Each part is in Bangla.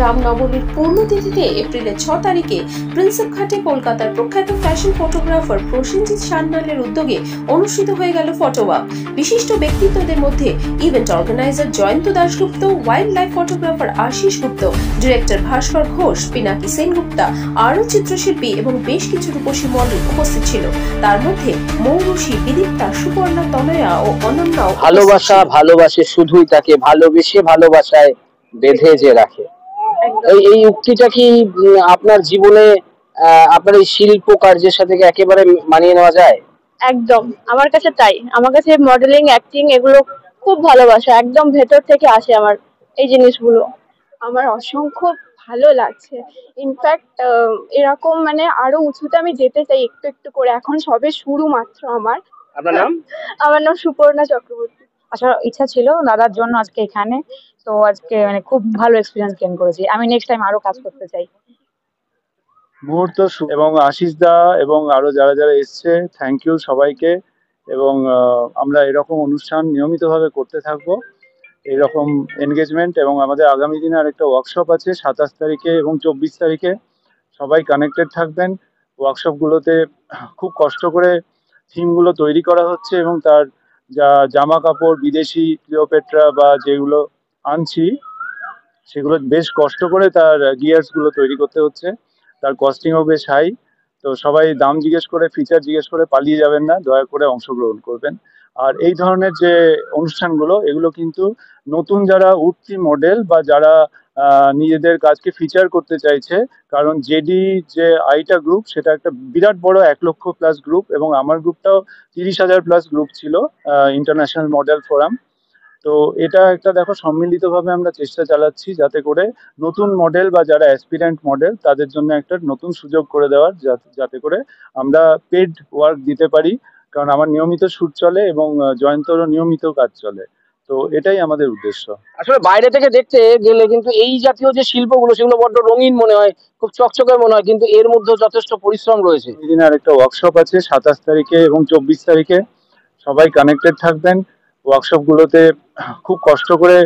রামনবমীর পূর্ণতিথিতে এপ্রিলের 6 তারিখে প্রিন্সেপ ঘাটে কলকাতার প্রখ্যাত ফ্যাশন ফটোগ্রাফার প্রসেনজিৎ সান্যালের উদ্যোগে অনুষ্ঠিত হয়ে গেল ফটো ওয়াক। বিশিষ্ট ব্যক্তিত্বদের মধ্যে event organiser Jayanta Dasgupta, wildlife photographer Ashis Gupta, director Bhaskar Ghosh, Pinaki Sengupta, আরও চিত্রশিল্পী এবং বেশ কিছু রূপসী মডেল উপস্থিত ছিল। তার মধ্যে মৌরুষি, বিদীপ্তা, সুপর্ণা, তনয়া ও অনন্যাও। ভালোবাসা ভালোবাসে শুধুই তাকে, ভালোবেসে ভালোবাসায় বেঁধে যে রাখে। এই উক্তিটা কি আপনার জীবনে আপনার এই শিল্প কার্যের সাথে একেবারে মানিয়ে নেওয়া যায়? একদম, আমার কাছে তাই। আমার কাছে মডেলিং, অ্যাক্টিং এগুলো খুব ভালোবাসা, একদম ভেতর থেকে আসে আমার এই জিনিসগুলো। আমার অসংখ্য ভালো লাগছে। ইনফ্যাক্ট এরকম মানে আরো উঁচুতে আমি যেতে চাই একটু একটু করে। এখন সবে শুরু মাত্র আমার। আপনার নাম? আমার নাম সুপর্ণা চক্রবর্তী। আসার ইচ্ছা ছিল দাদার জন্য আজকে এখানে, তো আজকে মানে খুব ভালো এক্সপিরিয়েন্স গেইন করেছি। আমি নেক্সট টাইম আরো কাজ করতে চাই। মুহূর্ত এবং আশিস দা এবং আরো যারা যারা এসছে, থ্যাংক ইউ সবাইকে। এবং আমরা এরকম অনুষ্ঠান নিয়মিতভাবে করতে থাকবো, এরকম এনগেজমেন্ট। এবং আমাদের আগামী দিনে আরেকটা ওয়ার্কশপ আছে 27 তারিখে এবং 24 তারিখে। সবাই কানেক্টেড থাকবেন। ওয়ার্কশপগুলোতে খুব কষ্ট করে থিমগুলো তৈরি করা হচ্ছে এবং তার যা জামা কাপড় বিদেশি ক্লিওপেট্রা বা যেগুলো আনছি সেগুলো বেশ কষ্ট করে তার গিয়ার্সগুলো তৈরি করতে হচ্ছে। তার কস্টিংও বেশ হাই। তো সবাই দাম জিজ্ঞেস করে, ফিচার জিজ্ঞেস করে পালিয়ে যাবেন না, দয়া করে অংশগ্রহণ করবেন। আর এই ধরনের যে অনুষ্ঠানগুলো, এগুলো কিন্তু নতুন যারা উঠতি মডেল বা যারা নিজেদের কাজকে ফিচার করতে চাইছে, কারণ জেডি যে আইটা গ্রুপ সেটা একটা বিরাট বড় 1 লক্ষ প্লাস গ্রুপ, এবং আমার গ্রুপটাও 30,000 প্লাস গ্রুপ ছিল ইন্টারন্যাশনাল মডেল ফোরাম। তো এটা একটা দেখো সম্মিলিতভাবে আমরা চেষ্টা চালাচ্ছি যাতে করে নতুন মডেল বা যারা অ্যাসপিরেন্ট মডেল তাদের জন্য একটা নতুন সুযোগ করে দেওয়ার, যাতে করে আমরা পেড ওয়ার্ক দিতে পারি। কারণ আমার নিয়মিত শুট চলে এবং জয়ন্তরও নিয়মিত কাজ চলে। তো এটাই আমাদের উদ্দেশ্য। আসলে বাইরে থেকে দেখতে গেলে কিন্তু এই জাতীয় যে শিল্পগুলো সেগুলো বড্ড রঙিন মনে হয়, খুব চকচকে মনে হয়, কিন্তু এর মধ্যে যথেষ্ট পরিশ্রম রয়েছে। এই দিনে আরেকটা ওয়ার্কশপ আছে 27 তারিখে এবং 24 তারিখে। সবাই কানেক্টেড থাকবেন। ওয়ার্কশপগুলোতে খুব কষ্ট করে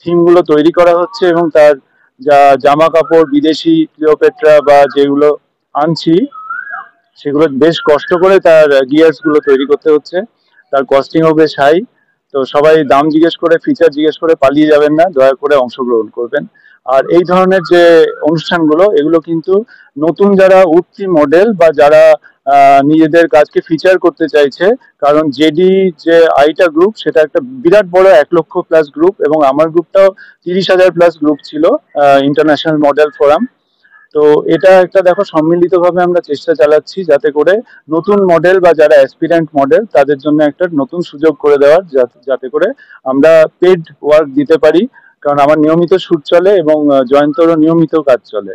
থিমগুলো তৈরি করা হচ্ছে এবং তার যা জামা কাপড় বিদেশি ক্লিওপেট্রা বা যেগুলো আনছি সেগুলো বেশ কষ্ট করে তার গিয়ার্সগুলো তৈরি করতে হচ্ছে। তার কস্টিংও বেশ হাই। তো সবাই দাম জিজ্ঞেস করে, ফিচার জিজ্ঞেস করে পালিয়ে যাবেন না, দয়া করে অংশগ্রহণ করবেন। আর এই ধরনের যে অনুষ্ঠানগুলো, এগুলো কিন্তু নতুন যারা উঠতি মডেল বা যারা নিজেদের কাজকে ফিচার করতে চাইছে, কারণ জেডি যে আইটা গ্রুপ সেটা একটা বিরাট বড় 1 লক্ষ প্লাস গ্রুপ, এবং আমার গ্রুপটাও 30,000 প্লাস গ্রুপ ছিল ইন্টারন্যাশনাল মডেল ফোরাম। তো এটা একটা দেখো সম্মিলিতভাবে আমরা চেষ্টা চালাচ্ছি যাতে করে নতুন মডেল বা যারা অ্যাসপিরেন্ট মডেল তাদের জন্য একটা নতুন সুযোগ করে দেওয়ার, যাতে করে আমরা পেড ওয়ার্ক দিতে পারি। কারণ আমার নিয়মিত শুট চলে এবং জয়ন্তরও নিয়মিত কাজ চলে।